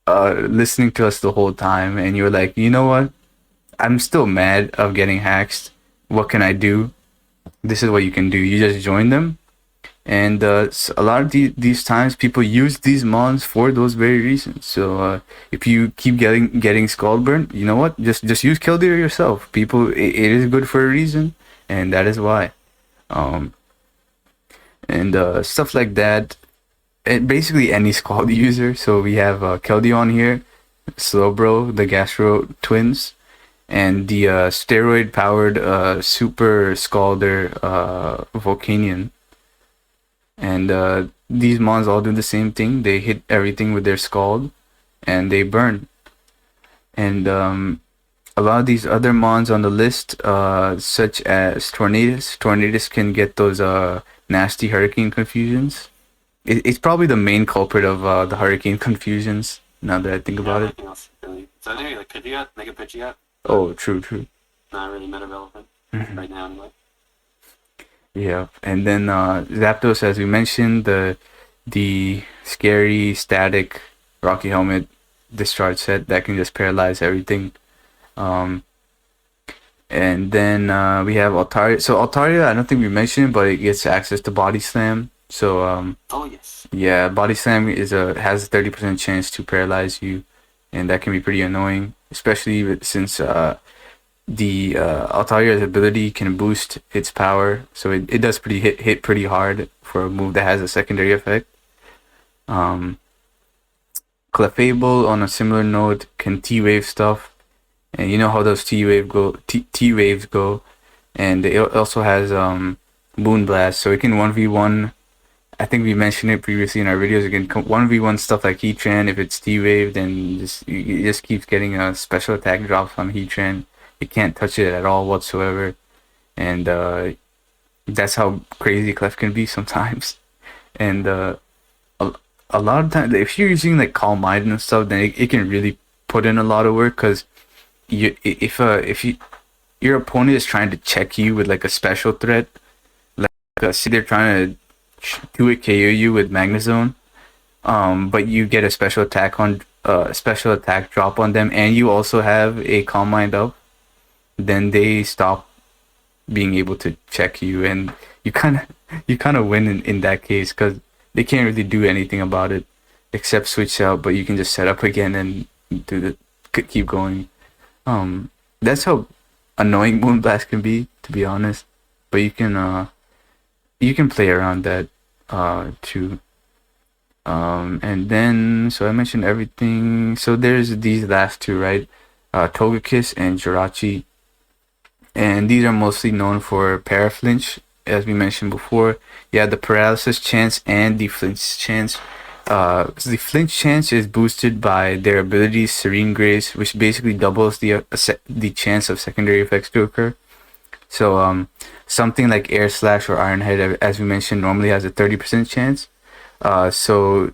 listening to us the whole time and you're like, you know what, I'm still mad of getting hacked, what can I do? This is what you can do. You just join them, and a lot of these times people use these mons for those very reasons. So if you keep getting skull burnt, you know what, just use Killdeer yourself. People, it is good for a reason, and that is why. And stuff like that. Basically any Scald user. So we have Keldeo here, Slowbro, the Gastro twins, and the steroid powered Super Scalder Volcanion. And these mons all do the same thing. They hit everything with their Scald and they burn. And a lot of these other mons on the list, such as Tornadus can get those nasty hurricane confusions. It's probably the main culprit of the hurricane confusions, now that I think about it. Else, really. So maybe like Pidgeot, Mega Pidgeot. Oh, true. Not really meta relevant right now anyway. Yeah, and then Zapdos, as we mentioned, the scary static Rocky Helmet discharge set that can just paralyze everything. And then we have Altaria. So Altaria, I don't think we mentioned, but it gets access to Body Slam. So oh yes. Yeah, Body Slam has a 30% chance to paralyze you, and that can be pretty annoying, especially since the Altaria's ability can boost its power, so it does hit pretty hard for a move that has a secondary effect. Clefable, on a similar note, can T-Wave stuff, and you know how those T-Waves go, and it also has Moonblast, so it can 1v1. I think we mentioned it previously in our videos. Again, 1v1 stuff like Heatran. If it's T-Wave, then it just keeps getting a special attack drops on Heatran. It can't touch it at all whatsoever, and that's how crazy Clef can be sometimes. And a lot of times, if you're using like Calm Mind and stuff, then it can really put in a lot of work, because if your opponent is trying to check you with like a special threat, like say they're trying to do it KO you with Magnezone, but you get a special attack on special attack drop on them, and you also have a Calm Mind up, then they stop being able to check you, and you kind of win in that case because they can't really do anything about it except switch out, but you can just set up again and keep going. That's how annoying Moonblast can be, to be honest. But you can play around that too. And then so I mentioned everything. So there's these last two, right? Togekiss and Jirachi. And these are mostly known for Paraflinch, as we mentioned before. Yeah, the Paralysis chance and the Flinch chance. The Flinch chance is boosted by their ability Serene Grace, which basically doubles the chance of secondary effects to occur. So something like Air Slash or Iron Head, as we mentioned, normally has a 30% chance. So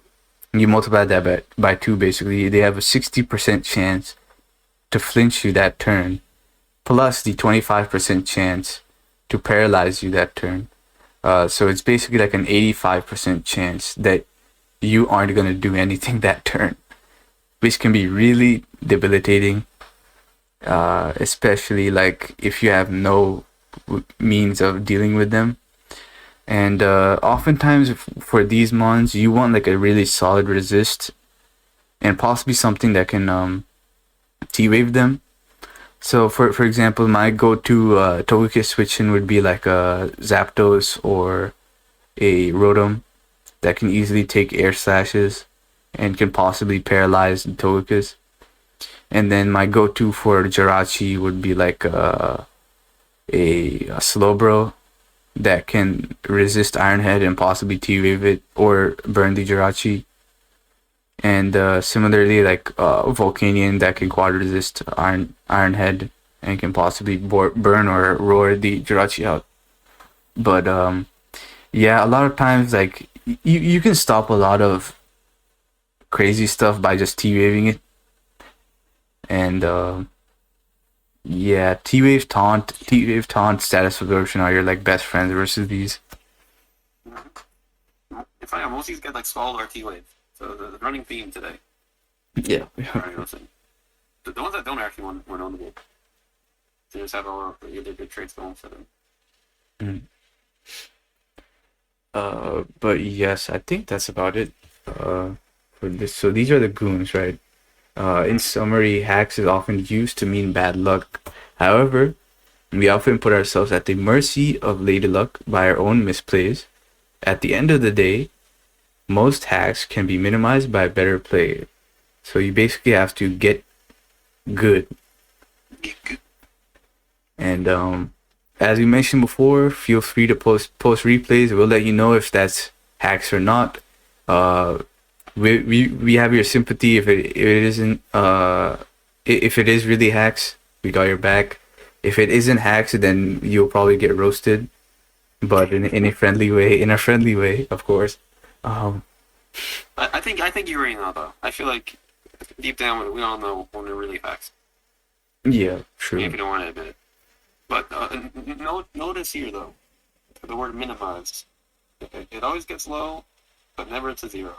you multiply that by 2, basically. They have a 60% chance to flinch you that turn, plus the 25% chance to paralyze you that turn. So it's basically like an 85% chance that you aren't going to do anything that turn, which can be really debilitating, especially like if you have no means of dealing with them. And oftentimes for these mons, you want like a really solid resist and possibly something that can T-Wave them. So for example, my go-to Togekiss switch-in would be like a Zapdos or a Rotom that can easily take Air Slashes and can possibly paralyze the Togekiss. And then my go-to for Jirachi would be like a Slowbro that can resist Iron Head and possibly T-Wave it or burn the Jirachi. And similarly, like Volcanion that can quad resist Iron Head and can possibly burn or roar the Jirachi out. But yeah, a lot of times like you can stop a lot of crazy stuff by just T-Waving it. And yeah, T-Wave taunt, status absorption are your like best friends versus these. If I most of these get like Scald or T-Wave. So the running theme today. Yeah. The ones that don't actually were notable. They just have all either good traits going for them. But yes, I think that's about it. For this, so these are the goons, right? In summary, hacks is often used to mean bad luck. However, we often put ourselves at the mercy of lady luck by our own misplays. At the end of the day, most hacks can be minimized by better play. So you basically have to get good. And as we mentioned before, feel free to post replays. We'll let you know if that's hacks or not. We have your sympathy if it isn't. If it is really hacks, we got your back. If it isn't hacks, then you'll probably get roasted, but in a friendly way, of course. I think you're right now, though. I feel like deep down we all know when they're really hacks. Yeah, true. If you don't want to admit it. But notice here, though, the word minimized. It always gets low, but never to 0.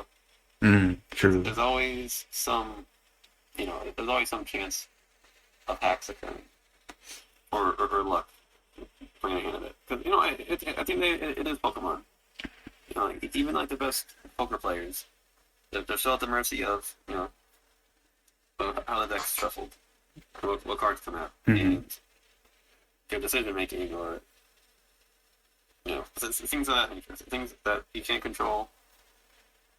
True. There's always some, there's always some chance of hacks occurring, or luck playing into it. Because I think it is Pokemon. Even like the best poker players, they're still at the mercy of how the deck's shuffled, or what cards come out, and their decision making, or things of that nature, things that you can't control.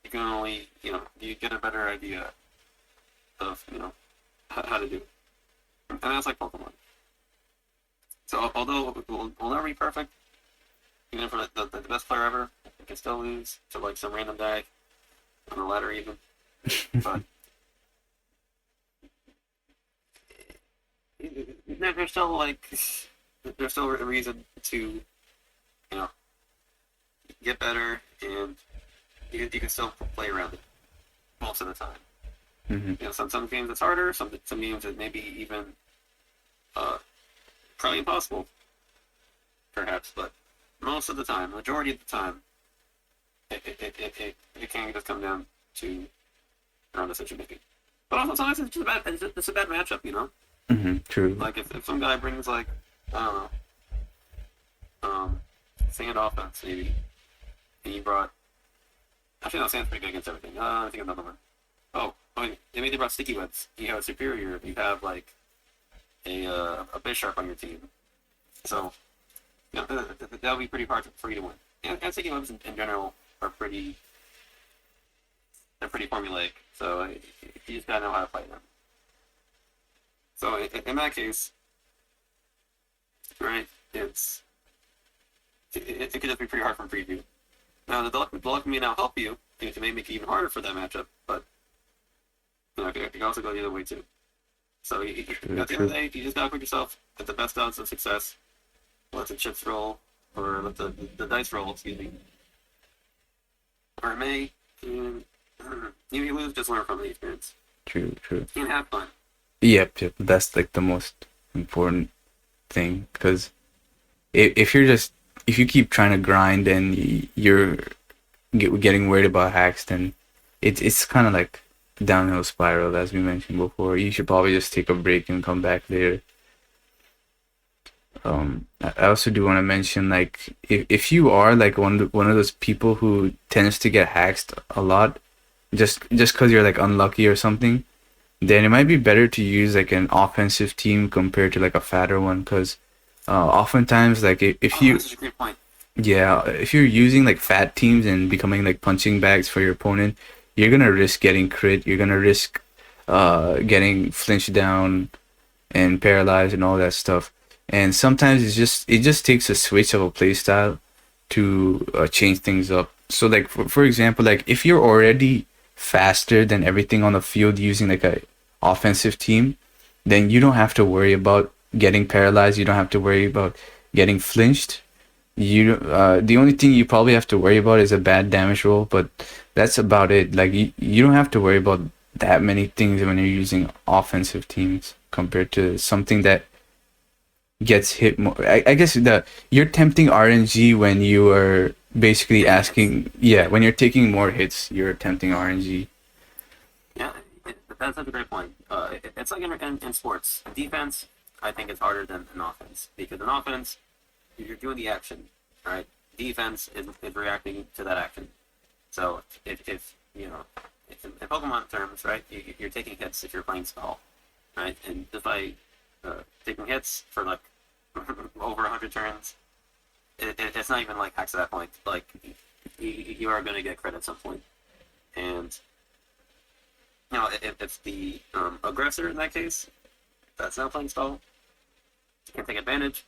You can only you get a better idea of how to do it, and that's like Pokemon. So although we'll never be perfect, even for the best player ever, you can still lose to like some random guy on the ladder even. But there's still a reason to get better, and you can still play around it most of the time. Some games it's harder, some games it may be even probably impossible, perhaps, but most of the time, majority of the time, it can just come down to your own decision making. But also sometimes it's a bad matchup, you know. True. Like if some guy brings like I don't know, sand offense maybe, and you brought actually no sand's pretty good against everything. I think another one. Oh, maybe they brought sticky webs. You have a superior. You have like a Bisharp on your team. So you know, that would be pretty hard for you to win. And sticky webs in general are pretty formulaic. So you just gotta know how to play them. So in that case, right, it could just be pretty hard from preview. Now the luck may now help you. It may make it even harder for that matchup, but you know, it can also go the other way too. So at the end of the day, you just gotta put yourself at the best odds of success. Let the chips roll, or let the dice roll. Excuse me. Or it may you lose, just learn from the experience. True. And have fun. Yep. That's like the most important thing, because if you keep trying to grind and you're getting worried about hacks, then it's kind of like downhill spiral, as we mentioned before. You should probably just take a break and come back later. I also do want to mention, like, if you are like one of those people who tends to get hacked a lot, just because you're like unlucky or something, then it might be better to use like an offensive team compared to like a fatter one, because oftentimes, like, if you that's such a great point. yeah, if you're using like fat teams and becoming like punching bags for your opponent, you're gonna risk getting crit. You're gonna risk getting flinched down and paralyzed and all that stuff. And sometimes it just takes a switch of a playstyle to change things up. So like for example, like if you're already faster than everything on the field using like a offensive team, then you don't have to worry about getting paralyzed. You don't have to worry about getting flinched. The only thing you probably have to worry about is a bad damage roll, but that's about it. Like you don't have to worry about that many things when you're using offensive teams compared to something that gets hit more. I guess you're tempting RNG when you are basically asking, when you're taking more hits, you're tempting RNG. Yeah, that's a great point. It's like in sports. Defense, I think, is harder than an offense, because in offense, you're doing the action, right? Defense is reacting to that action. So if you know, in Pokemon terms, right, you're taking hits if you're playing Stall, right? And just by taking hits for like over 100 turns, it's not even like hacks at that point. Like you are going to get credit at some point, and you know, if the aggressor in that case, that's not playing Stall, can take advantage,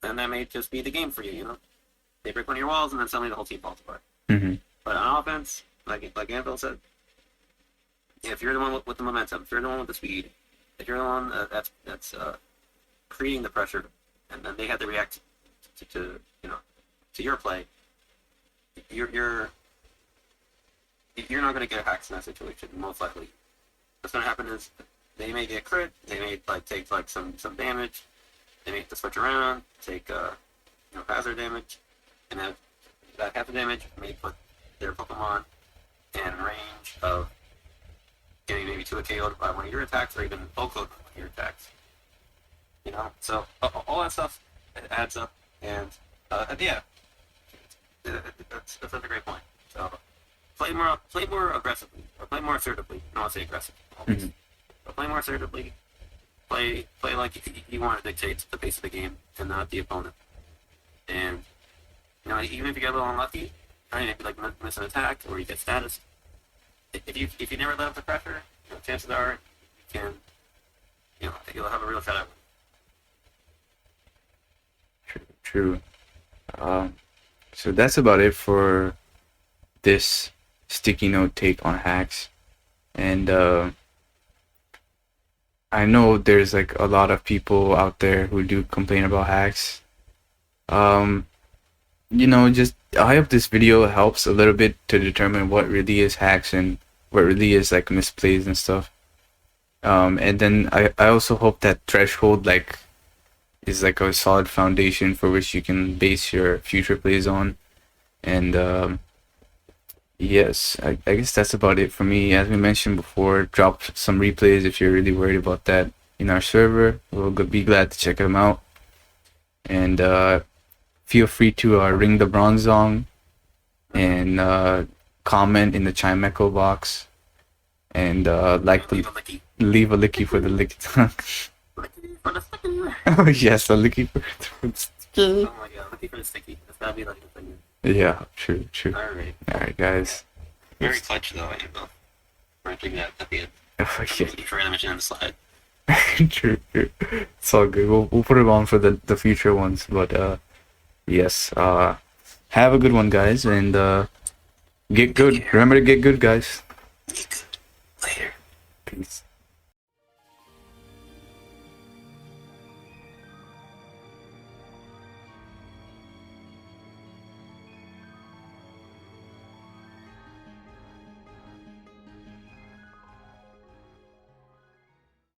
then that may just be the game for you. You know, they break one of your walls, and then suddenly the whole team falls apart. Mm-hmm. But on offense, like Anvil said, if you're the one with the momentum, if you're the one with the speed, if you're the one that's creating the pressure, and then they have to react to your play, you're not going to get hacks in that situation, most likely. What's going to happen is they may get crit, they may like take like some damage, they may have to switch around, take hazard damage, and that hazard damage may put their Pokemon in range of getting maybe 2 KO'd by one of your attacks, or even full KO'd by one of your attacks. You know, so all that stuff adds up, and yeah, that's a great point. So play more aggressively, or play more assertively. I don't want to say aggressive, always, but play more assertively. Play like you want to dictate the pace of the game, and not the opponent. And you know, even if you get a little unlucky, right, if you like miss an attack or you get status, if you never let up the pressure, you know, chances are you can, you'll have a real shot at winning. True. So that's about it for this sticky note take on hacks. And I know there's like a lot of people out there who do complain about hacks. Just I hope this video helps a little bit to determine what really is hacks and what really is like misplays and stuff. And then I also hope that threshold is like a solid foundation for which you can base your future plays on. And yes, I guess that's about it for me. As we mentioned before, drop some replays if you're really worried about that in our server. We'll be glad to check them out. And feel free to ring the bronze song and comment in the chime echo box. And leave a licky for the licky. Oh yes, a licky for the sticky. Oh my god, licky for the sticky. That's gotta be like the thing. Yeah, true. Alright, guys. Very clutch though, I know. Branching that at the end. Oh, yeah. You forgot to mention on the slide. True. It's all good. We'll put it on for the future ones. But yes. Have a good one, guys, and get good. Remember to get good, guys. Get good. Later. Peace.